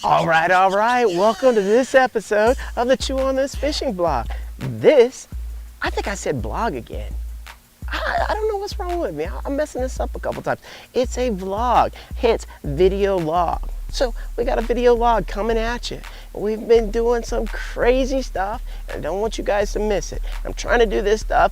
All right. Welcome to this episode of the Chew on This fishing blog. I think I said blog again. I don't know what's wrong with me. I'm messing this up a couple times. It's a vlog, hence video log. So we got a video log coming at you. We've been doing some crazy stuff, and I don't want you guys to miss it. I'm trying to do this stuff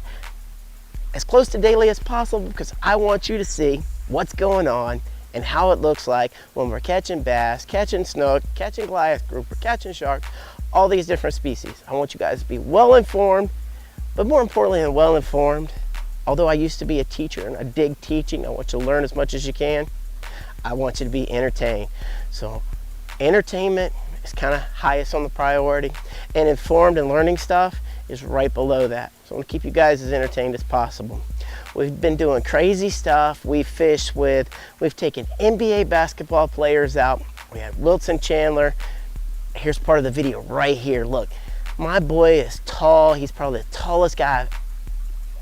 as close to daily as possible because I want you to see what's going on and how it looks like when we're catching bass, catching snook, catching Goliath grouper, catching sharks, all these different species. I want you guys to be well informed, but more importantly than well informed, although I used to be a teacher and I dig teaching, I want you to learn as much as you can. I want you to be entertained. So entertainment is kind of highest on the priority, and informed and learning stuff is right below that. So I want to keep you guys as entertained as possible. We've been doing crazy stuff. We've taken NBA basketball players out. We had Wilson Chandler. Here's part of the video right here. Look, my boy is tall. He's probably the tallest guy.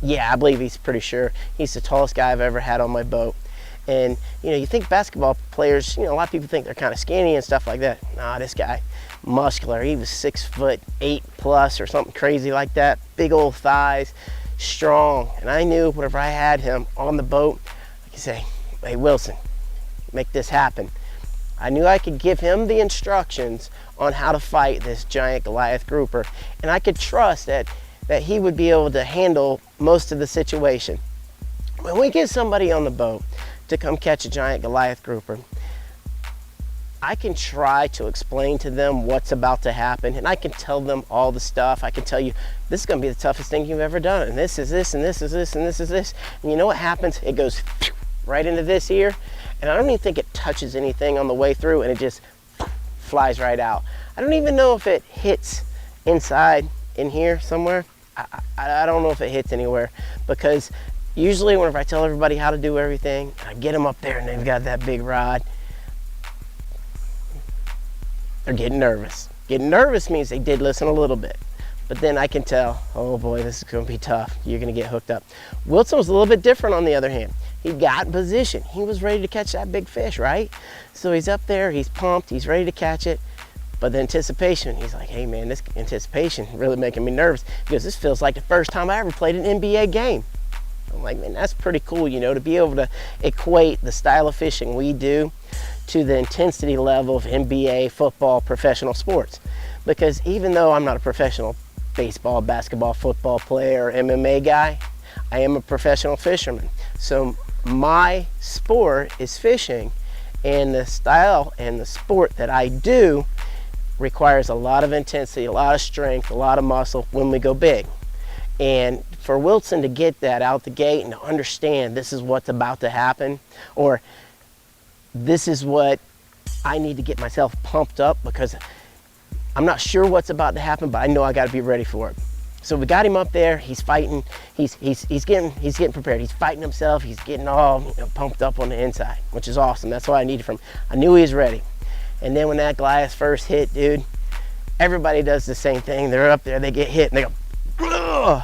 Yeah, I believe he's pretty sure. He's the tallest guy I've ever had on my boat. And you think basketball players, a lot of people think they're kind of skinny and stuff like that. Nah, this guy, muscular. He was 6'8" plus or something crazy like that. Big old thighs. Strong. And I knew whenever I had him on the boat, I could say, hey Wilson, make this happen. I knew I could give him the instructions on how to fight this giant Goliath grouper, and I could trust that he would be able to handle most of the situation. When we get somebody on the boat to come catch a giant Goliath grouper, I can try to explain to them what's about to happen, and I can tell them all the stuff. I can tell you, this is going to be the toughest thing you've ever done, and this is this, and this is this, and this is this. And you know what happens? It goes right into this ear, and I don't even think it touches anything on the way through, and it just flies right out. I don't even know if it hits inside in here somewhere. I don't know if it hits anywhere, because usually whenever I tell everybody how to do everything, I get them up there and they've got that big rod, they're getting nervous. Getting nervous means they did listen a little bit, but then I can tell, oh boy, this is going to be tough. You're going to get hooked up. Wilson was a little bit different on the other hand. He got in position. He was ready to catch that big fish, right? So he's up there, he's pumped, he's ready to catch it. But the anticipation, he's like, hey man, this anticipation really making me nervous. He goes, this feels like the first time I ever played an NBA game. I'm like, man, that's pretty cool, to be able to equate the style of fishing we do to the intensity level of NBA, football, professional sports. Because even though I'm not a professional baseball, basketball, football player, or MMA guy, I am a professional fisherman. So my sport is fishing, and the style and the sport that I do requires a lot of intensity, a lot of strength, a lot of muscle when we go big. And for Wilson to get that out the gate and to understand this is what's about to happen, or this is what I need to get myself pumped up because I'm not sure what's about to happen, but I know I got to be ready for it. So we got him up there. He's fighting. He's getting prepared. He's fighting himself. He's getting all pumped up on the inside, which is awesome. That's what I needed from him. I knew he was ready. And then when that Goliath first hit, dude, everybody does the same thing. They're up there. They get hit and they go, ugh.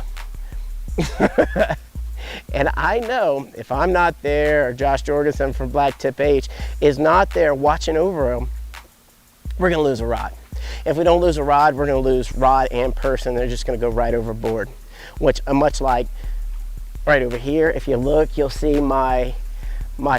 And I know if I'm not there, or Josh Jorgensen from Black Tip H is not there watching over him, we're going to lose a rod. If we don't lose a rod, we're going to lose rod and person. They're just going to go right overboard, which much like right over here. If you look, you'll see my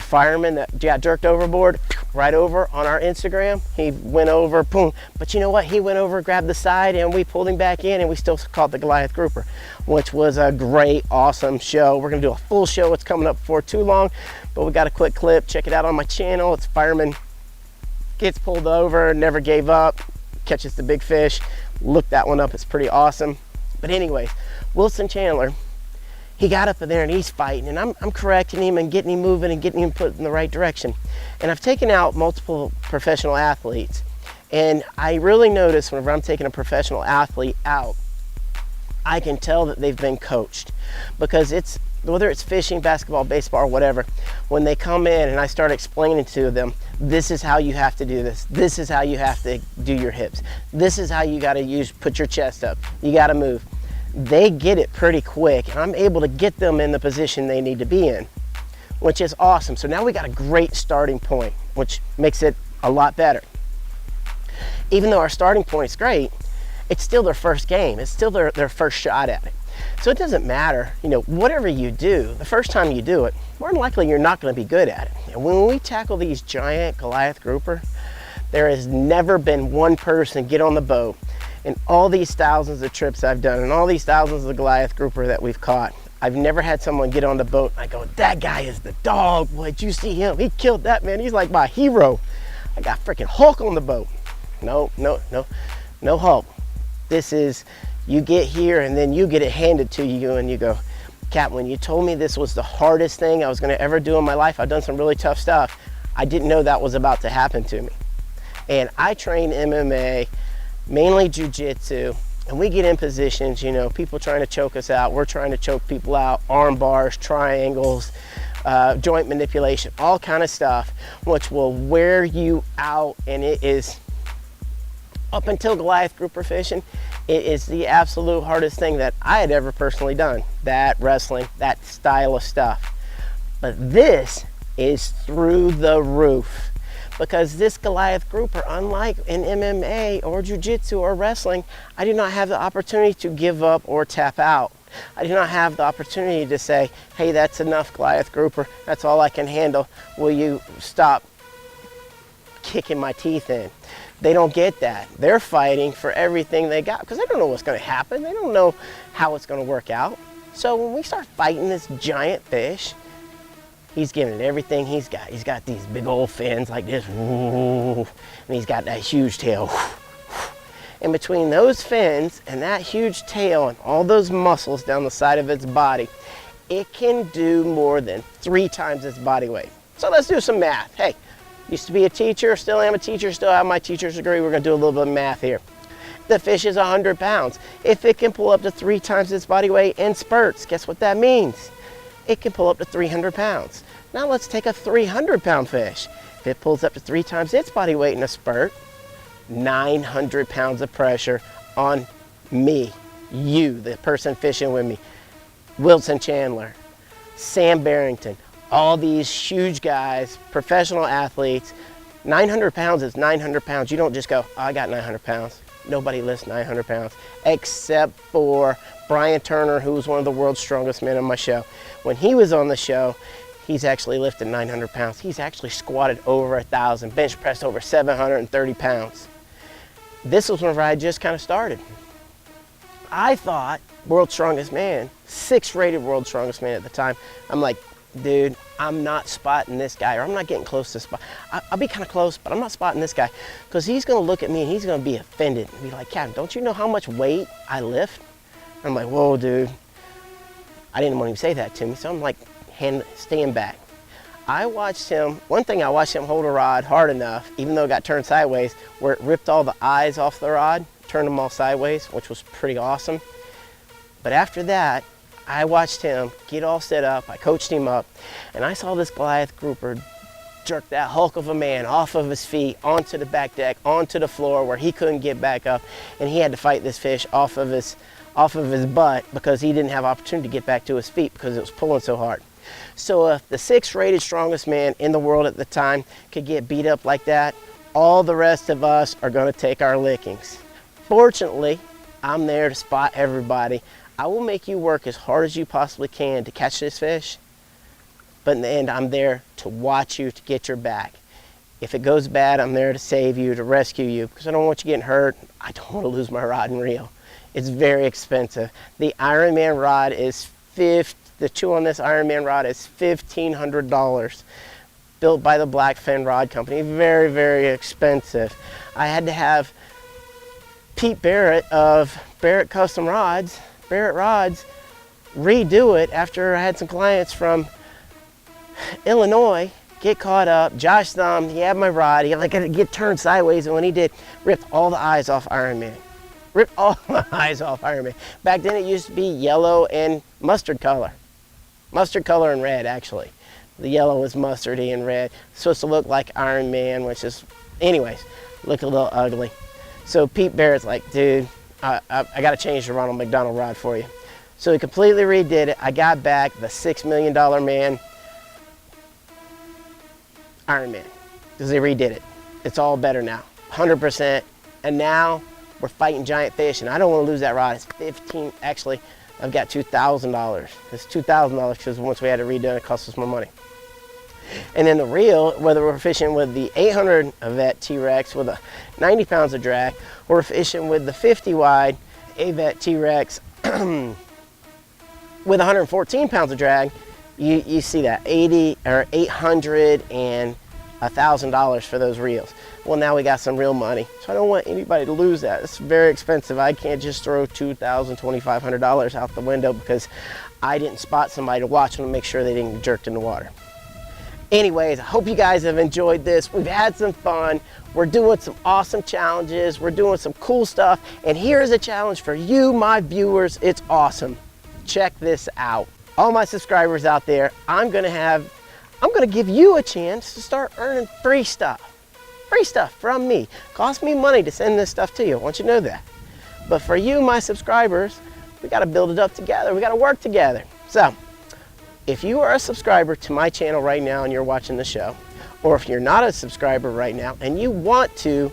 Fireman that got jerked overboard right over on our Instagram. He went over, boom. But you know what? He went over, grabbed the side, and we pulled him back in, and we still caught the Goliath grouper, which was a great, awesome show. We're going to do a full show. It's coming up before too long, but we got a quick clip. Check it out on my channel. It's Fireman gets pulled over, never gave up, catches the big fish. Look that one up. It's pretty awesome. But anyways, Wilson Chandler, he got up in there and he's fighting, and I'm correcting him and getting him moving and getting him put in the right direction. And I've taken out multiple professional athletes, and I really notice whenever I'm taking a professional athlete out, I can tell that they've been coached, because it's whether it's fishing, basketball, baseball, or whatever, when they come in and I start explaining to them, this is how you have to do this. This is how you have to do your hips. This is how you got to put your chest up. You got to move. They get it pretty quick, and I'm able to get them in the position they need to be in, which is awesome. So now we got a great starting point, which makes it a lot better. Even though our starting point is great, it's still their first game. It's still their first shot at it. So it doesn't matter, whatever you do, the first time you do it, more than likely you're not going to be good at it. And when we tackle these giant Goliath grouper, there has never been one person get on the boat in all these thousands of trips I've done and all these thousands of Goliath grouper that we've caught. I've never had someone get on the boat and I go, that guy is the dog. Boy, did you see him? He killed that man. He's like my hero. I got freaking Hulk on the boat. No Hulk. This is, you get here and then you get it handed to you and you go, Cap, when you told me this was the hardest thing I was going to ever do in my life, I've done some really tough stuff. I didn't know that was about to happen to me. And I train MMA, mainly jiu-jitsu, and we get in positions, people trying to choke us out, we're trying to choke people out, arm bars, triangles, joint manipulation, all kind of stuff, which will wear you out. And it is, up until Goliath grouper fishing, it is the absolute hardest thing that I had ever personally done, that wrestling, that style of stuff. But this is through the roof. Because this Goliath grouper, unlike in MMA or jiu-jitsu or wrestling, I do not have the opportunity to give up or tap out. I do not have the opportunity to say, hey, that's enough, Goliath grouper. That's all I can handle. Will you stop kicking my teeth in? They don't get that. They're fighting for everything they got because they don't know what's going to happen. They don't know how it's going to work out. So when we start fighting this giant fish, he's giving it everything he's got. He's got these big old fins like this, and he's got that huge tail. And between those fins and that huge tail and all those muscles down the side of its body, it can do more than 3 times its body weight. So let's do some math. Hey, used to be a teacher, still am a teacher, still have my teacher's degree. We're gonna do a little bit of math here. The fish is 100 pounds. If it can pull up to 3 times its body weight in spurts, guess what that means? It can pull up to 300 pounds. Now let's take a 300-pound fish. If it pulls up to 3 times its body weight in a spurt, 900 pounds of pressure on me, you, the person fishing with me, Wilson Chandler, Sam Barrington, all these huge guys, professional athletes. 900 pounds is 900 pounds. You don't just go, oh, I got 900 pounds. Nobody lifts 900 pounds except for Brian Turner, who was one of the world's strongest men on my show. When he was on the show, he's actually lifted 900 pounds. He's actually squatted over 1,000, bench pressed over 730 pounds. This was whenever I just kind of started. I thought world's strongest man, 6th rated world's strongest man at the time. I'm like, dude, I'm not spotting this guy, or I'm not getting close to spot. I'll be kind of close, but I'm not spotting this guy because he's going to look at me and he's going to be offended and be like, Captain, don't you know how much weight I lift? I'm like, whoa, dude. I didn't want him to say that to me, so I'm like, stand back. I watched him, one thing I watched him hold a rod hard enough, even though it got turned sideways, where it ripped all the eyes off the rod, turned them all sideways, which was pretty awesome. But after that, I watched him get all set up, I coached him up, and I saw this Goliath grouper jerk that hulk of a man off of his feet, onto the back deck, onto the floor where he couldn't get back up, and he had to fight this fish off of his butt because he didn't have opportunity to get back to his feet because it was pulling so hard. So if the 6th rated strongest man in the world at the time could get beat up like that, all the rest of us are going to take our lickings. Fortunately, I'm there to spot everybody. I will make you work as hard as you possibly can to catch this fish, but in the end, I'm there to watch you, to get your back. If it goes bad, I'm there to save you, to rescue you, because I don't want you getting hurt. I don't want to lose my rod and reel. It's very expensive. The Ironman rod is the chew on this Ironman rod is $1,500, built by the Blackfin Rod Company. Very, very expensive. I had to have Pete Barrett of Barrett Custom Rods, Barrett Rods, redo it after I had some clients from Illinois get caught up. Josh Thumb, he had my rod, he had to get turned sideways, and when he did, ripped all the eyes off Ironman. Ripped all my eyes off Fireman. Back then it used to be yellow and mustard color. Mustard color and red, actually. The yellow was mustardy and red. It's supposed to look like Iron Man, which is, anyways, look a little ugly. So Pete Barrett's like, dude, I got to change the Ronald McDonald rod for you. So he completely redid it. I got back the $6 million man, Iron Man, because they redid it. It's all better now. 100%. And now we're fighting giant fish, and I don't want to lose that rod. It's 15, actually, I've got $2,000. It's $2,000 because once we had it redone, it cost us more money. And then the reel, whether we're fishing with the 800 Avet T-Rex with a 90 pounds of drag, or we're fishing with the 50 wide Avet T-Rex with 114 pounds of drag, you see that 80 or 800 and $1,000 for those reels. Well, now we got some real money, so I don't want anybody to lose that. It's very expensive. I can't just throw $2,000, $2,500 out the window because I didn't spot somebody to watch them and make sure they didn't get jerked in the water. Anyways, I hope you guys have enjoyed this. We've had some fun. We're doing some awesome challenges. We're doing some cool stuff. And here's a challenge for you, my viewers. It's awesome. Check this out. All my subscribers out there, I'm gonna give you a chance to start earning free stuff. Free stuff from me. Cost me money to send this stuff to you. I want you to know that. But for you, my subscribers, we gotta build it up together. We gotta work together. So, if you are a subscriber to my channel right now and you're watching the show, or if you're not a subscriber right now and you want to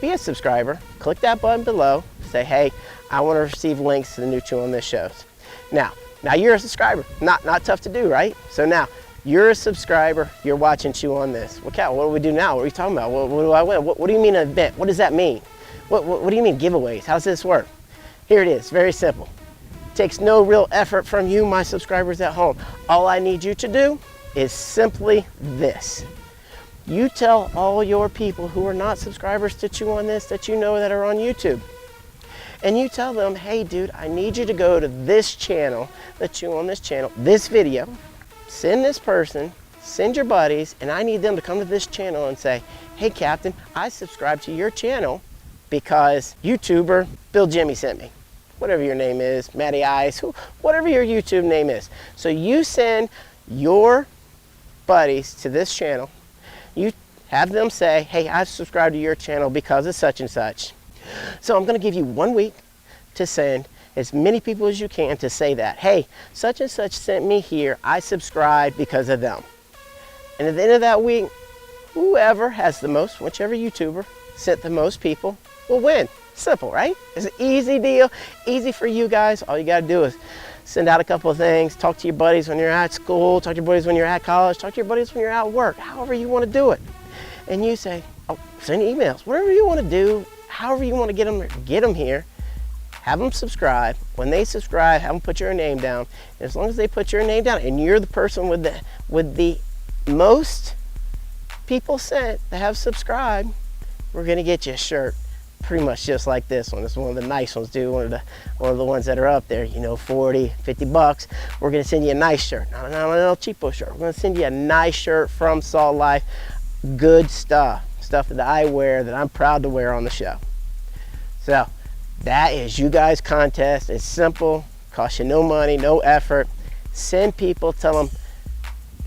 be a subscriber, click that button below, say, hey, I want to receive links to the new Chew on This shows. Now you're a subscriber. Not tough to do, right? So now, you're a subscriber, you're watching Chew on This. Well, Cal, what do we do now? What are we talking about? What do I win? What do you mean an event? What does that mean? What do you mean giveaways? How does this work? Here it is, very simple. Takes no real effort from you, my subscribers at home. All I need you to do is simply this. You tell all your people who are not subscribers to Chew on This that you know that are on YouTube. And you tell them, hey dude, I need you to go to this channel, the Chew on This channel, this video, send this person, send your buddies, and I need them to come to this channel and say, hey Captain, I subscribe to your channel because YouTuber Bill Jimmy sent me. Whatever your name is, Matty Ice, whatever your YouTube name is. So you send your buddies to this channel. You have them say, hey, I've subscribed to your channel because of such and such. So I'm gonna give you 1 week to send as many people as you can to say that, hey, such and such sent me here, I subscribe because of them. And at the end of that week, whoever has the most, whichever YouTuber sent the most people will win. Simple, right? It's an easy deal, easy for you guys. All you gotta do is send out a couple of things, talk to your buddies when you're at school, talk to your buddies when you're at college, talk to your buddies when you're at work, however you wanna do it. And you say, oh, send emails, whatever you wanna do, however you wanna get them here, have them subscribe. When they subscribe, have them put your name down. And as long as they put your name down and you're the person with the most people sent that have subscribed, we're gonna get you a shirt. Pretty much just like this one. It's one of the nice ones, dude. One of the ones that are up there, you know, 40, 50 bucks. We're gonna send you a nice shirt, not a little cheapo shirt. We're gonna send you a nice shirt from Salt Life. Good stuff that I wear, that I'm proud to wear on the show. So that is you guys' contest. It's simple, costs you no money, no effort. Send people, tell them,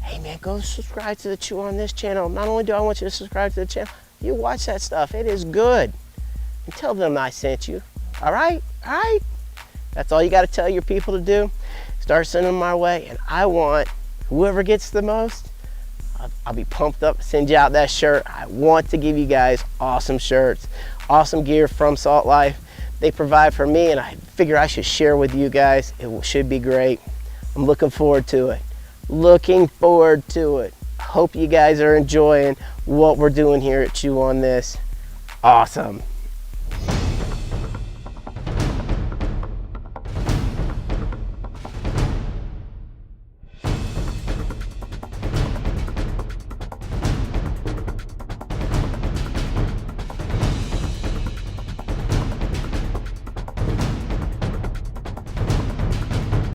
hey man, go subscribe to the Chew on This channel. Not only do I want you to subscribe to the channel, you watch that stuff, it is good. And tell them I sent you. All right? That's all you got to tell your people to do. Start sending them my way, and I want whoever gets the most, I'll be pumped up to send you out that shirt. I want to give you guys awesome shirts, awesome gear from Salt Life. They provide for me, and I figure I should share with you guys. It should be great. I'm looking forward to it. Hope you guys are enjoying what we're doing here at Chew on This. Awesome.